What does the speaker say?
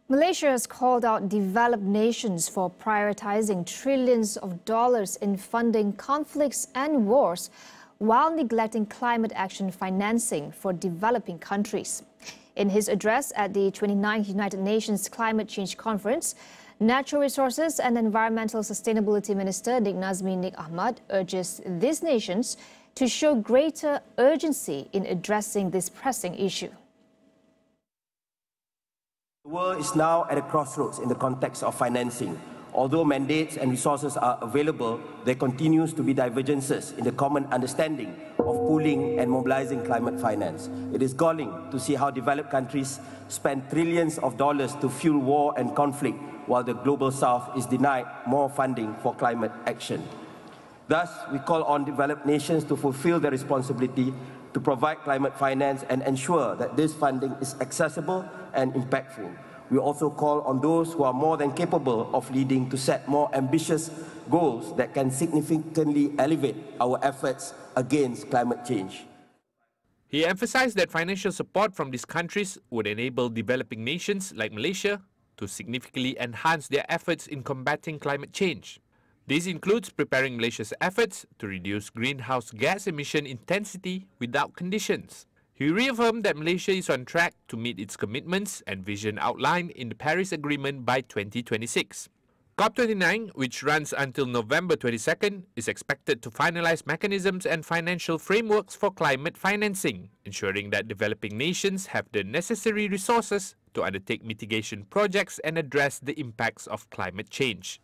Malaysia has called out developed nations for prioritizing trillions of dollars in funding conflicts and wars while neglecting climate action financing for developing countries. In his address at the 29th United Nations Climate Change Conference, Natural Resources and Environmental Sustainability Minister Nazmi Ahmad urges these nations to show greater urgency in addressing this pressing issue. The world is now at a crossroads in the context of financing. Although mandates and resources are available, there continues to be divergences in the common understanding of pooling and mobilizing climate finance. It is galling to see how developed countries spend trillions of dollars to fuel war and conflict, while the global south is denied more funding for climate action. Thus, we call on developed nations to fulfill their responsibility to provide climate finance and ensure that this funding is accessible and impactful. We also call on those who are more than capable of leading to set more ambitious goals that can significantly elevate our efforts against climate change. He emphasized that financial support from these countries would enable developing nations like Malaysia to significantly enhance their efforts in combating climate change. This includes preparing Malaysia's efforts to reduce greenhouse gas emission intensity without conditions. He reaffirmed that Malaysia is on track to meet its commitments and vision outlined in the Paris Agreement by 2026. COP29, which runs until November 22nd, is expected to finalize mechanisms and financial frameworks for climate financing, ensuring that developing nations have the necessary resources to undertake mitigation projects and address the impacts of climate change.